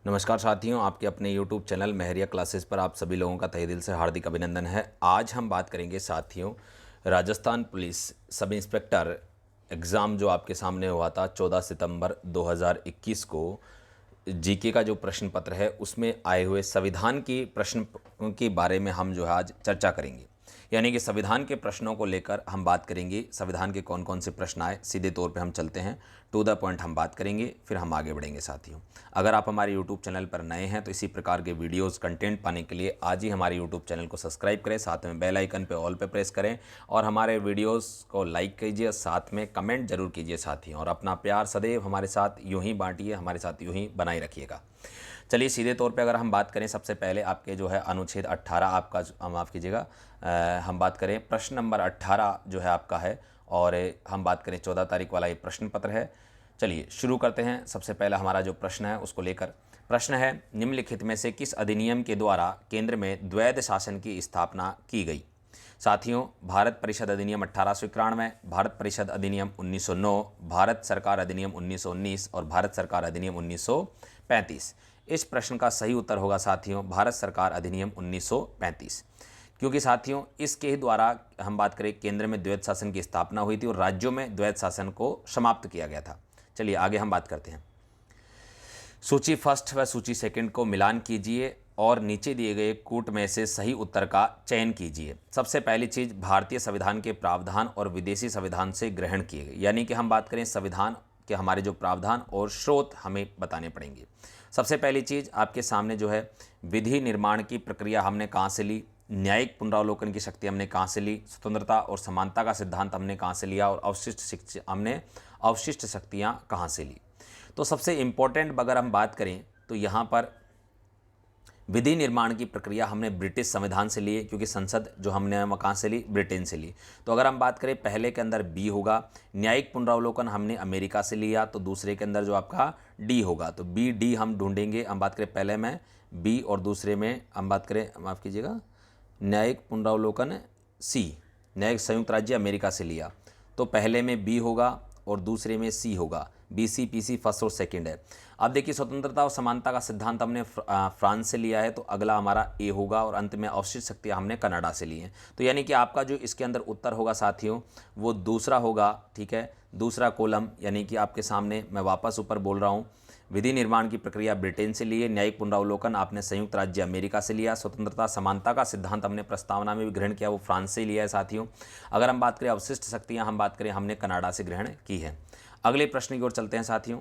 नमस्कार साथियों, आपके अपने YouTube चैनल महरिया क्लासेस पर आप सभी लोगों का तहे दिल से हार्दिक अभिनंदन है। आज हम बात करेंगे साथियों, Rajasthan police sub inspector exam जो आपके सामने हुआ था 14 सितंबर 2021 को, जीके का जो प्रश्न पत्र है उसमें आए हुए संविधान की प्रश्न के बारे में हम जो है आज चर्चा करेंगे। यानी कि संविधान के प्रश्नों को लेकर हम बात करेंगे, संविधान के कौन कौन से प्रश्न आए, सीधे तौर पे हम चलते हैं, टू द पॉइंट हम बात करेंगे, फिर हम आगे बढ़ेंगे साथियों। अगर आप हमारे यूट्यूब चैनल पर नए हैं तो इसी प्रकार के वीडियोस कंटेंट पाने के लिए आज ही हमारे यूट्यूब चैनल को सब्सक्राइब करें, साथ में बेल आइकन पे ऑल पे प्रेस करें और हमारे वीडियोस को लाइक कीजिए, साथ में कमेंट जरूर कीजिए साथियों, और अपना प्यार सदैव हमारे साथ यूँ ही बांटिए, हमारे साथ यूँ ही बनाए रखिएगा। चलिए सीधे तौर पे अगर हम बात करें, सबसे पहले आपके जो है अनुच्छेद 18 आपका, माफ़ कीजिएगा, हम बात करें प्रश्न नंबर 18 जो है आपका है, और हम बात करें 14 तारीख वाला ये प्रश्न पत्र है। चलिए शुरू करते हैं। सबसे पहला हमारा जो प्रश्न है उसको लेकर प्रश्न है, निम्नलिखित में से किस अधिनियम के द्वारा केंद्र में द्वैध शासन की स्थापना की गई? साथियों, भारत परिषद अधिनियम 1891, भारत परिषद अधिनियम 1909, भारत सरकार अधिनियम 1919 और भारत सरकार अधिनियम 1935। इस प्रश्न का सही उत्तर होगा साथियों भारत सरकार अधिनियम 1935, क्योंकि साथियों इसके ही द्वारा हम बात करें केंद्र में द्वैध शासन की स्थापना हुई थी और राज्यों में द्वैध शासन को समाप्त किया गया था। चलिए आगे हम बात करते हैं। सूची फर्स्ट व सूची सेकंड को मिलान कीजिए और नीचे दिए गए कूट में से सही उत्तर का चयन कीजिए। सबसे पहली चीज, भारतीय संविधान के प्रावधान और विदेशी संविधान से ग्रहण किए गए, यानी कि हम बात करें संविधान के हमारे जो प्रावधान और स्रोत हमें बताने पड़ेंगे। सबसे पहली चीज आपके सामने जो है, विधि निर्माण की प्रक्रिया हमने कहाँ से ली, न्यायिक पुनरावलोकन की शक्ति हमने कहाँ से ली, स्वतंत्रता और समानता का सिद्धांत हमने कहाँ से लिया, और अवशिष्ट शक्तियाँ कहाँ से ली। तो सबसे इम्पोर्टेंट अगर हम बात करें तो यहाँ पर विधि निर्माण की प्रक्रिया हमने ब्रिटिश संविधान से ली है, क्योंकि संसद जो हमने वहाँ कहाँ से ली, ब्रिटेन से ली। तो अगर हम बात करें पहले के अंदर बी होगा, न्यायिक पुनरावलोकन हमने अमेरिका से लिया, तो दूसरे के अंदर जो आपका डी होगा, तो बी डी हम ढूंढेंगे। हम बात करें पहले में बी और दूसरे में हम बात करें, माफ़ कीजिएगा, न्यायिक पुनरावलोकन सी, न्यायिक संयुक्त राज्य अमेरिका से लिया, तो पहले में बी होगा और दूसरे में सी होगा। बीसी पीसी फर्स्ट और सेकंड है। अब देखिए स्वतंत्रता और समानता का सिद्धांत हमने फ्रांस से लिया है, तो अगला हमारा ए होगा, और अंत में अवशिष्ट शक्तियाँ हमने कनाडा से ली हैं। तो यानी कि आपका जो इसके अंदर उत्तर होगा साथियों वो दूसरा होगा। ठीक है, दूसरा कॉलम, यानी कि आपके सामने मैं वापस ऊपर बोल रहा हूँ, विधि निर्माण की प्रक्रिया ब्रिटेन से लिए, न्यायिक पुनरावलोकन आपने संयुक्त राज्य अमेरिका से लिया, स्वतंत्रता समानता का सिद्धांत हमने प्रस्तावना में भी ग्रहण किया, वो फ्रांस से लिया है साथियों। अगर हम बात करें अवशिष्ट शक्तियाँ, हम बात करें हमने कनाडा से ग्रहण की है। अगले प्रश्न की ओर चलते हैं साथियों।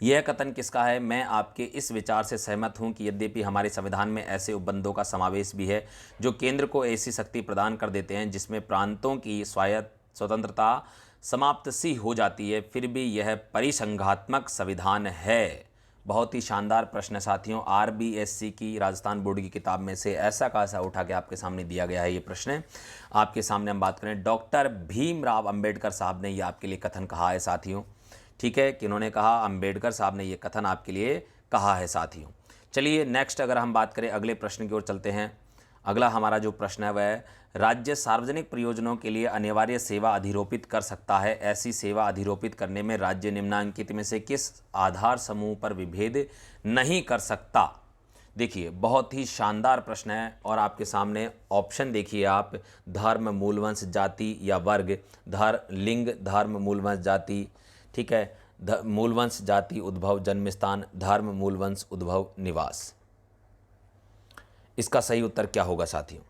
यह कथन किसका है? मैं आपके इस विचार से सहमत हूं कि यद्यपि हमारे संविधान में ऐसे उपबंधों का समावेश भी है जो केंद्र को ऐसी शक्ति प्रदान कर देते हैं जिसमें प्रांतों की स्वायत्त स्वतंत्रता समाप्त सी हो जाती है, फिर भी यह परिसंघात्मक संविधान है। बहुत ही शानदार प्रश्न है साथियों, आरबीएससी की राजस्थान बोर्ड की किताब में से ऐसा का ऐसा उठा के आपके सामने दिया गया है। ये प्रश्न आपके सामने हम बात करें, डॉक्टर भीमराव अंबेडकर साहब ने ये आपके लिए कथन कहा है साथियों। ठीक है, कि उन्होंने कहा, अंबेडकर साहब ने ये कथन आपके लिए कहा है साथियों। चलिए नेक्स्ट अगर हम बात करें अगले प्रश्न की ओर चलते हैं। अगला हमारा जो प्रश्न है वह, राज्य सार्वजनिक प्रयोजनों के लिए अनिवार्य सेवा अधिरोपित कर सकता है। ऐसी सेवा अधिरोपित करने में राज्य निम्नलिखित में से किस आधार समूह पर विभेद नहीं कर सकता? देखिए बहुत ही शानदार प्रश्न है, और आपके सामने ऑप्शन देखिए आप, धर्म, मूलवंश, जाति या वर्ग, लिंग, धर्म, मूलवंश, जाति। ठीक है, मूलवंश, जाति, उद्भव, जन्म स्थान, धर्म, मूलवंश, उद्भव, निवास। इसका सही उत्तर क्या होगा साथियों?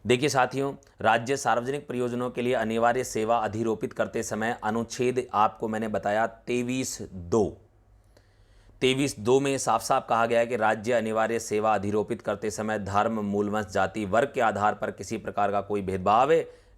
देखिए साथियों, राज्य सार्वजनिक प्रयोजनों के लिए अनिवार्य सेवा अधिरोपित करते समय अनुच्छेद आपको मैंने बताया 23(2) में साफ साफ कहा गया है कि राज्य अनिवार्य सेवा अधिरोपित करते समय धर्म, मूलवंश, जाति, वर्ग के आधार पर किसी प्रकार का कोई भेदभाव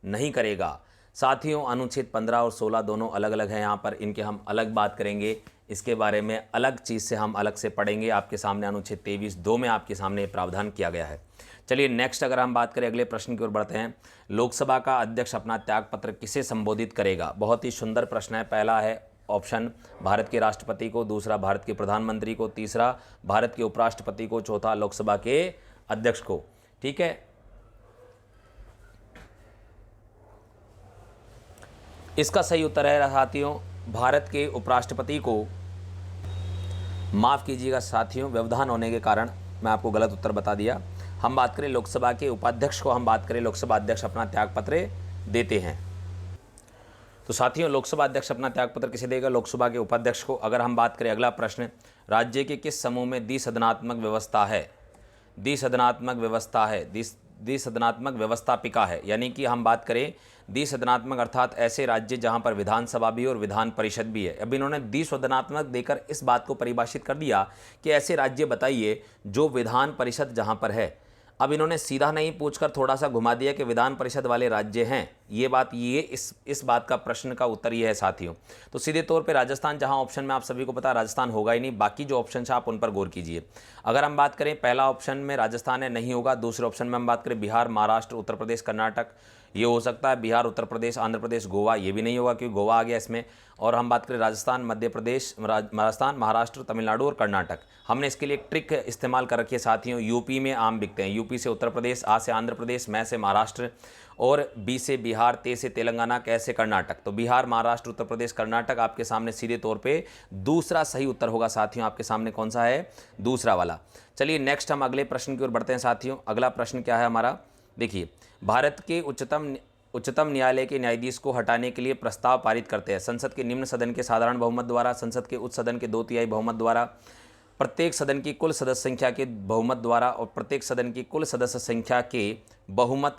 नहीं करेगा। साथियों अनुच्छेद 15 और 16 दोनों अलग अलग हैं, यहाँ पर इनके हम अलग बात करेंगे, इसके बारे में अलग चीज़ से हम अलग से पढ़ेंगे। आपके सामने अनुच्छेद 23(2) में आपके सामने प्रावधान किया गया है। चलिए नेक्स्ट अगर हम बात करें अगले प्रश्न की ओर बढ़ते हैं। लोकसभा का अध्यक्ष अपना त्यागपत्र किसे संबोधित करेगा? बहुत ही सुंदर प्रश्न है। पहला है ऑप्शन भारत के राष्ट्रपति को, दूसरा भारत के प्रधानमंत्री को, तीसरा भारत के उपराष्ट्रपति को, चौथा लोकसभा के अध्यक्ष को। ठीक है, इसका सही उत्तर है साथियों, भारत के उपराष्ट्रपति को, माफ़ कीजिएगा साथियों, व्यवधान होने के कारण मैं आपको गलत उत्तर बता दिया। हम बात करें लोकसभा के उपाध्यक्ष को, हम बात करें लोकसभा अध्यक्ष अपना त्यागपत्र देते हैं। तो साथियों, लोकसभा अध्यक्ष अपना त्यागपत्र किसे देगा? लोकसभा के उपाध्यक्ष को। अगर हम बात करें अगला प्रश्न, राज्य के किस समूह में द्विसदनात्मक व्यवस्था है? द्विसदनात्मक व्यवस्था है, द्विसदनात्मक व्यवस्थापिका है, यानी कि हम बात करें द्विसदनात्मक अर्थात ऐसे राज्य जहां पर विधानसभा भी और विधान परिषद भी है। अब इन्होंने द्विसदनात्मक देकर इस बात को परिभाषित कर दिया कि ऐसे राज्य बताइए जो विधान परिषद जहां पर है। अब इन्होंने सीधा नहीं पूछकर थोड़ा सा घुमा दिया कि विधान परिषद वाले राज्य हैं। ये बात, ये इस बात का प्रश्न का उत्तर ये है साथियों। तो सीधे तौर पे राजस्थान, जहां ऑप्शन में आप सभी को पता है राजस्थान होगा ही नहीं, बाकी जो ऑप्शन है आप उन पर गौर कीजिए। अगर हम बात करें पहला ऑप्शन में राजस्थान है, नहीं होगा। दूसरे ऑप्शन में हम बात करें बिहार, महाराष्ट्र, उत्तर प्रदेश, कर्नाटक, ये हो सकता है। बिहार, उत्तर प्रदेश, आंध्र प्रदेश, गोवा, ये भी नहीं होगा क्योंकि गोवा आ गया इसमें। और हम बात करें राजस्थान, मध्य प्रदेश, राजस्थान, महाराष्ट्र, तमिलनाडु और कर्नाटक। हमने इसके लिए एक ट्रिक इस्तेमाल कर रखी है साथियों। यूपी में आम बिकते हैं, यूपी से उत्तर प्रदेश, आ से आंध्र प्रदेश, मैं से महाराष्ट्र और बी से बिहार, ते से तेलंगाना, कै से कर्नाटक। तो बिहार, महाराष्ट्र, उत्तर प्रदेश, कर्नाटक आपके सामने सीधे तौर पे दूसरा सही उत्तर होगा साथियों। आपके सामने कौन सा है? दूसरा वाला। चलिए नेक्स्ट हम अगले प्रश्न की ओर बढ़ते हैं साथियों। अगला प्रश्न क्या है हमारा? देखिए, भारत के उच्चतम न्यायालय के न्यायाधीश को हटाने के लिए प्रस्ताव पारित करते हैं संसद के निम्न सदन के साधारण बहुमत द्वारा, संसद के उच्च सदन के 2/3 बहुमत द्वारा, प्रत्येक सदन की कुल सदस्य संख्या के बहुमत द्वारा और प्रत्येक सदन की कुल सदस्य संख्या के बहुमत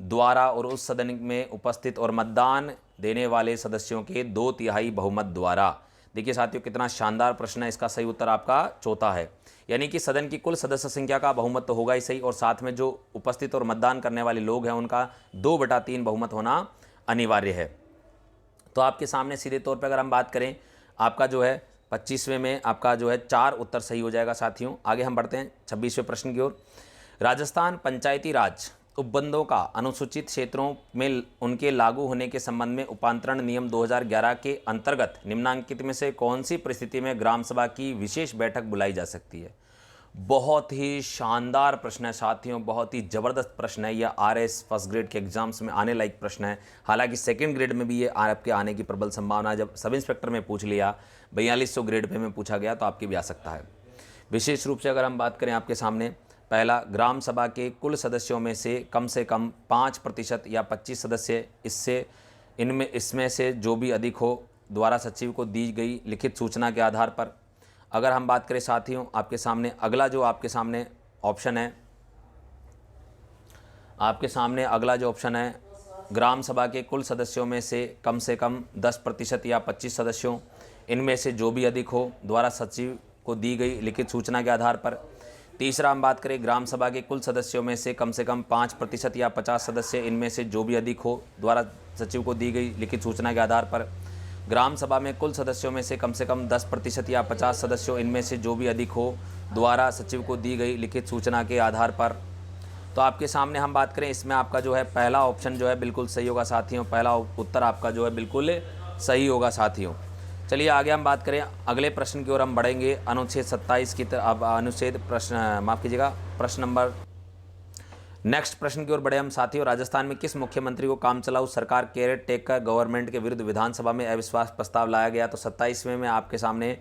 द्वारा और उस सदन में उपस्थित और मतदान देने वाले सदस्यों के 2/3 बहुमत द्वारा। देखिए साथियों, कितना शानदार प्रश्न है। इसका सही उत्तर आपका चौथा है, यानी कि सदन की कुल सदस्य संख्या का बहुमत तो होगा ही सही, और साथ में जो उपस्थित और मतदान करने वाले लोग हैं उनका 2/3 बहुमत होना अनिवार्य है। तो आपके सामने सीधे तौर पर अगर हम बात करें, आपका जो है 25वें में आपका जो है 4 उत्तर सही हो जाएगा साथियों। आगे हम बढ़ते हैं 26वें प्रश्न की ओर। राजस्थान पंचायती राज उपबंधों का अनुसूचित क्षेत्रों में उनके लागू होने के संबंध में उपांतरण नियम 2011 के अंतर्गत निम्नांकित में से कौन सी परिस्थिति में ग्राम सभा की विशेष बैठक बुलाई जा सकती है? बहुत ही शानदार प्रश्न है साथियों, बहुत ही ज़बरदस्त प्रश्न है। यह RS फर्स्ट ग्रेड के एग्जाम्स में आने लायक प्रश्न है। हालांकि सेकंड ग्रेड में भी ये आपके आने की प्रबल संभावना है। जब सब इंस्पेक्टर में पूछ लिया, 4200 ग्रेड पे में पूछा गया, तो आपकी भी आ सकता है। विशेष रूप से अगर हम बात करें आपके सामने, पहला, ग्राम सभा के कुल सदस्यों में से कम 5% या 25 सदस्य इसमें से जो भी अधिक हो द्वारा सचिव को दी गई लिखित सूचना के आधार पर। अगर हम बात करें साथियों, आपके सामने अगला जो आपके सामने ऑप्शन है, आपके सामने अगला जो ऑप्शन है, ग्राम सभा के कुल सदस्यों में से कम 10% या 25 सदस्यों इनमें से जो भी अधिक हो द्वारा सचिव को दी गई लिखित सूचना के आधार पर। तीसरा, हम बात करें ग्राम सभा के कुल सदस्यों में से कम 5% या 50 सदस्य इनमें से जो भी अधिक हो द्वारा सचिव को दी गई लिखित सूचना के आधार पर। ग्राम सभा में कुल सदस्यों में से कम 10% या 50 सदस्यों इनमें से जो भी अधिक हो द्वारा सचिव को दी गई लिखित सूचना के आधार पर। तो आपके सामने हम बात करें, इसमें आपका जो है पहला ऑप्शन जो है बिल्कुल सही होगा साथियों। पहला उत्तर आपका जो है बिल्कुल सही होगा साथियों। चलिए आगे हम बात करें, अगले प्रश्न की ओर हम बढ़ेंगे। अनुच्छेद 27 की तरफ, अब अनुच्छेद प्रश्न नंबर नेक्स्ट प्रश्न की ओर बढ़े हम साथियों। राजस्थान में किस मुख्यमंत्री को काम चलाऊ सरकार केयर टेकर गवर्नमेंट के विरुद्ध विधानसभा में अविश्वास प्रस्ताव लाया गया? तो 27वें में आपके सामने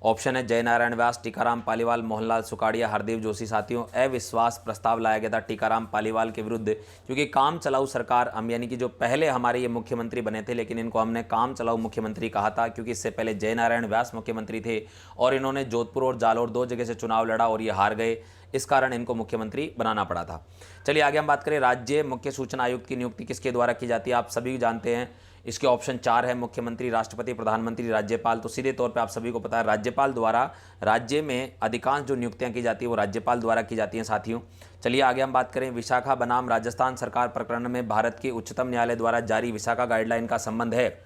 ऑप्शन है जयनारायण व्यास, टीकाराम पालीवाल, मोहनलाल सुखाड़िया, हरदेव जोशी। साथियों, अविश्वास प्रस्ताव लाया गया था टीकाराम पालीवाल के विरुद्ध, क्योंकि काम चलाऊ सरकार, हम यानी कि जो पहले हमारे ये मुख्यमंत्री बने थे, लेकिन इनको हमने काम चलाऊ मुख्यमंत्री कहा था क्योंकि इससे पहले जयनारायण व्यास मुख्यमंत्री थे और इन्होंने जोधपुर और जालोर 2 जगह से चुनाव लड़ा और ये हार गए। इस कारण इनको मुख्यमंत्री बनाना पड़ा था। चलिए आगे हम बात करें, राज्य मुख्य सूचना आयुक्त की नियुक्ति किसके द्वारा की जाती है? आप सभी जानते हैं, इसके ऑप्शन 4 है, मुख्यमंत्री, राष्ट्रपति, प्रधानमंत्री, राज्यपाल। तो सीधे तौर पे आप सभी को पता है राज्यपाल द्वारा राज्य में अधिकांश जो नियुक्तियां की जाती है वो राज्यपाल द्वारा की जाती हैं साथियों। चलिए आगे हम बात करें, विशाखा बनाम राजस्थान सरकार प्रकरण में भारत के उच्चतम न्यायालय द्वारा जारी विशाखा गाइडलाइन का संबंध है।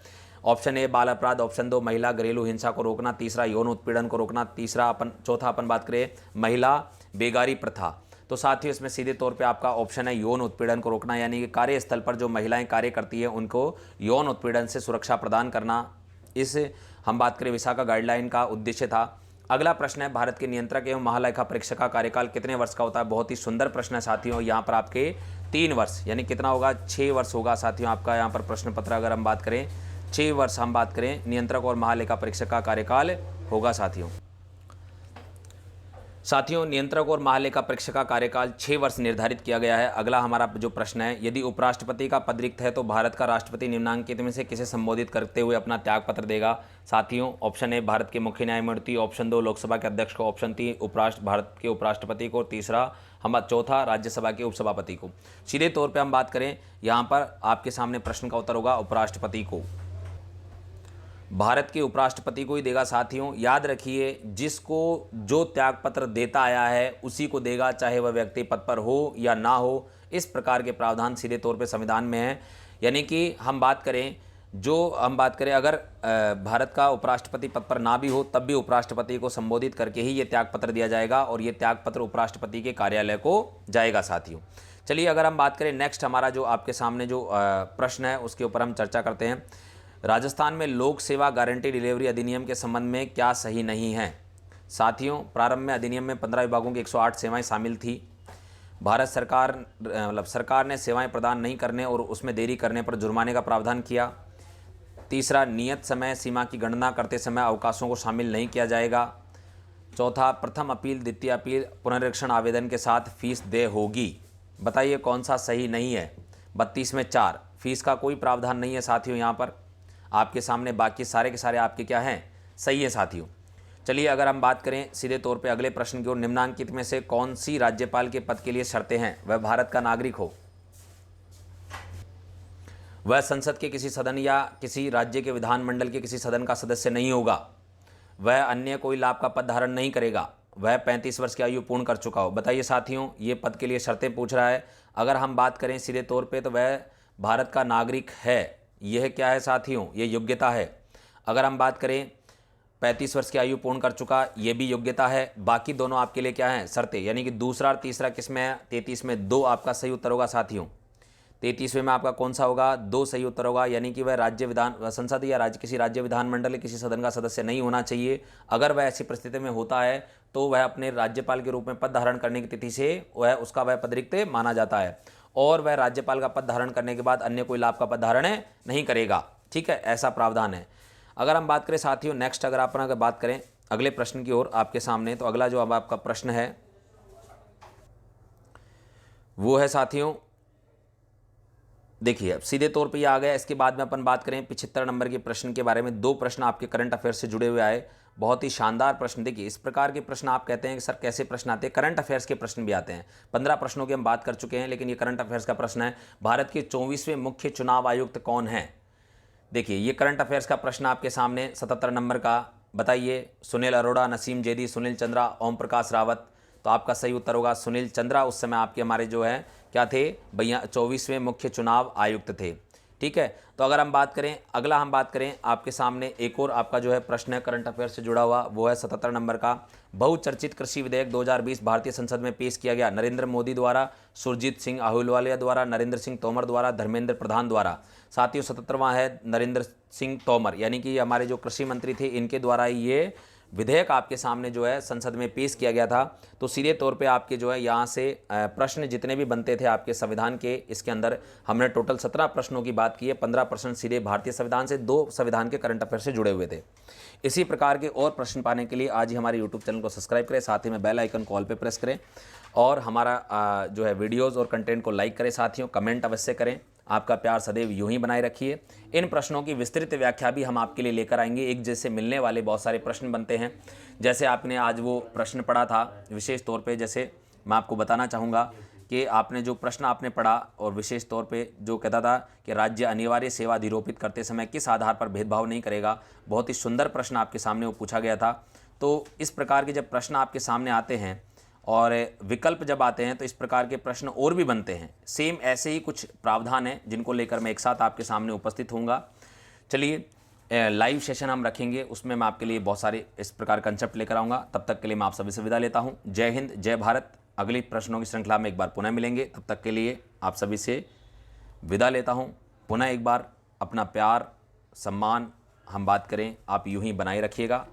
ऑप्शन ए बाल अपराध, ऑप्शन 2 महिला घरेलू हिंसा को रोकना, तीसरा यौन उत्पीड़न को रोकना, चौथा अपन बात करें महिला बेगारी प्रथा। तो साथियों, इसमें सीधे तौर पे आपका ऑप्शन है यौन उत्पीड़न को रोकना, यानी कि कार्यस्थल पर जो महिलाएं कार्य करती हैं उनको यौन उत्पीड़न से सुरक्षा प्रदान करना, इस हम बात करें विशाखा गाइडलाइन का उद्देश्य था। अगला प्रश्न है, भारत के नियंत्रक एवं महालेखा परीक्षक का कार्यकाल कितने वर्ष का होता है? बहुत ही सुंदर प्रश्न है साथियों। यहाँ पर आपके 3 वर्ष, यानी कितना होगा? 6 वर्ष होगा साथियों आपका यहाँ पर प्रश्न पत्र। अगर हम बात करें 6 वर्ष हम बात करें नियंत्रक और महालेखा परीक्षक का कार्यकाल होगा साथियों नियंत्रक और महालेखा परीक्षक का कार्यकाल 6 वर्ष निर्धारित किया गया है। अगला हमारा जो प्रश्न है, यदि उपराष्ट्रपति का पद रिक्त है तो भारत का राष्ट्रपति निम्नांकित में से किसे संबोधित करते हुए अपना त्यागपत्र देगा। साथियों ऑप्शन ए भारत के मुख्य न्यायमूर्ति, ऑप्शन 2 लोकसभा के अध्यक्ष को, ऑप्शन 3 भारत के उपराष्ट्रपति को, चौथा राज्यसभा के उपसभापति को। सीधे तौर पर हम बात करें, यहाँ पर आपके सामने प्रश्न का उत्तर होगा उपराष्ट्रपति को, भारत के उपराष्ट्रपति को ही देगा। साथियों याद रखिए, जिसको जो त्यागपत्र देता आया है उसी को देगा, चाहे वह व्यक्ति पद पर हो या ना हो। इस प्रकार के प्रावधान सीधे तौर पे संविधान में है। यानी कि हम बात करें अगर भारत का उपराष्ट्रपति पद पर ना भी हो तब भी उपराष्ट्रपति को संबोधित करके ही ये त्यागपत्र दिया जाएगा और ये त्यागपत्र उपराष्ट्रपति के कार्यालय को जाएगा। साथियों चलिए अगर हम बात करें नेक्स्ट, हमारा जो आपके सामने जो प्रश्न है उसके ऊपर हम चर्चा करते हैं। राजस्थान में लोक सेवा गारंटी डिलीवरी अधिनियम के संबंध में क्या सही नहीं है। साथियों प्रारंभ में अधिनियम में 15 विभागों की 108 सेवाएं शामिल थी। भारत सरकार ने सेवाएं प्रदान नहीं करने और उसमें देरी करने पर जुर्माने का प्रावधान किया। तीसरा, नियत समय सीमा की गणना करते समय अवकाशों को शामिल नहीं किया जाएगा। चौथा, प्रथम अपील द्वितीय अपील पुनरीक्षण आवेदन के साथ फीस देय होगी। बताइए कौन सा सही नहीं है। 32 में 4, फीस का कोई प्रावधान नहीं है। साथियों यहाँ पर आपके सामने बाकी सारे के सारे आपके क्या हैं, सही है। साथियों चलिए अगर हम बात करें सीधे तौर पे अगले प्रश्न की ओर, निम्नांकित में से कौन सी राज्यपाल के पद के लिए शर्तें हैं। वह भारत का नागरिक हो, वह संसद के किसी सदन या किसी राज्य के विधानमंडल के किसी सदन का सदस्य नहीं होगा, वह अन्य कोई लाभ का पद धारण नहीं करेगा, वह 35 वर्ष की आयु पूर्ण कर चुका हो। बताइए साथियों ये पद के लिए शर्तें पूछ रहा है। अगर हम बात करें सीधे तौर पे तो वह भारत का नागरिक है। यह क्या है साथियों, ये योग्यता है। अगर हम बात करें 35 वर्ष की आयु पूर्ण कर चुका, ये भी योग्यता है। बाकी दोनों आपके लिए क्या हैं, शर्तें। यानी कि दूसरा और तीसरा किस में है, 33 में 2 आपका सही उत्तर होगा। साथियों 33वें में आपका कौन सा होगा, 2 सही उत्तर होगा। यानी कि वह संसद या किसी राज्य विधानमंडल या किसी सदन का सदस्य नहीं होना चाहिए। अगर वह ऐसी परिस्थिति में होता है तो वह अपने राज्यपाल के रूप में पद धारण करने की तिथि से उसका वह पद रिक्त माना जाता है और वह राज्यपाल का पद धारण करने के बाद अन्य कोई लाभ का पद धारण नहीं करेगा। ठीक है, ऐसा प्रावधान है। अगर हम बात करें साथियों नेक्स्ट, अगर बात करें अगले प्रश्न की ओर आपके सामने, तो अगला जो अब आपका प्रश्न है वो है साथियों, देखिए अब सीधे तौर पे ये आ गया। इसके बाद में अपन बात करें 75 नंबर के प्रश्न के बारे में। 2 प्रश्न आपके करंट अफेयर्स से जुड़े हुए आए, बहुत ही शानदार प्रश्न। देखिए इस प्रकार के प्रश्न आप कहते हैं कि सर कैसे प्रश्न आते हैं, करंट अफेयर्स के प्रश्न भी आते हैं। 15 प्रश्नों की हम बात कर चुके हैं, लेकिन ये करंट अफेयर्स का प्रश्न है। भारत के 24वें मुख्य चुनाव आयुक्त कौन है। देखिए ये करंट अफेयर्स का प्रश्न आपके सामने 77 नंबर का। बताइए, सुनील अरोड़ा, नसीम जैदी, सुनील चंद्रा, ओम प्रकाश रावत। तो आपका सही उत्तर होगा सुनील चंद्रा। उस समय आपके हमारे जो है क्या थे भैया, 24वें मुख्य चुनाव आयुक्त थे। ठीक है, तो अगर हम बात करें अगला, हम बात करें आपके सामने एक और आपका जो है प्रश्न है करंट अफेयर से जुड़ा हुआ, वो है 77 नंबर का। बहुचर्चित कृषि विधेयक 2020 भारतीय संसद में पेश किया गया नरेंद्र मोदी द्वारा, सुरजीत सिंह अहलूवालिया द्वारा, नरेंद्र सिंह तोमर द्वारा, धर्मेंद्र प्रधान द्वारा। साथियों 77वां है नरेंद्र सिंह तोमर, यानी कि हमारे जो कृषि मंत्री थे इनके द्वारा ये विधेयक आपके सामने जो है संसद में पेश किया गया था। तो सीधे तौर पे आपके जो है यहाँ से प्रश्न जितने भी बनते थे आपके संविधान के, इसके अंदर हमने टोटल 17 प्रश्नों की बात की है। 15 प्रश्न सीधे भारतीय संविधान से, 2 संविधान के करंट अफेयर से जुड़े हुए थे। इसी प्रकार के और प्रश्न पाने के लिए आज ही हमारे यूट्यूब चैनल को सब्सक्राइब करें, साथ ही में बेल आइकन कॉल पे प्रेस करें और हमारा जो है वीडियोज़ और कंटेंट को लाइक करें। साथियों कमेंट अवश्य करें, आपका प्यार सदैव यूं ही बनाए रखिए। इन प्रश्नों की विस्तृत व्याख्या भी हम आपके लिए लेकर आएंगे। एक जैसे मिलने वाले बहुत सारे प्रश्न बनते हैं, जैसे आपने आज वो प्रश्न पढ़ा था विशेष तौर पे, जैसे मैं आपको बताना चाहूँगा कि आपने जो प्रश्न आपने पढ़ा और विशेष तौर पे जो कहता था कि राज्य अनिवार्य सेवा अधिरोपित करते समय किस आधार पर भेदभाव नहीं करेगा, बहुत ही सुंदर प्रश्न आपके सामने वो पूछा गया था। तो इस प्रकार के जब प्रश्न आपके सामने आते हैं और विकल्प जब आते हैं तो इस प्रकार के प्रश्न और भी बनते हैं। सेम ऐसे ही कुछ प्रावधान हैं जिनको लेकर मैं एक साथ आपके सामने उपस्थित होऊंगा। चलिए लाइव सेशन हम रखेंगे, उसमें मैं आपके लिए बहुत सारे इस प्रकार कंसेप्ट लेकर आऊँगा। तब तक के लिए मैं आप सभी से विदा लेता हूँ। जय हिंद, जय भारत। अगली प्रश्नों की श्रृंखला में एक बार पुनः मिलेंगे, तब तक के लिए आप सभी से विदा लेता हूँ। पुनः एक बार अपना प्यार सम्मान हम बात करें आप यूं ही बनाए रखिएगा।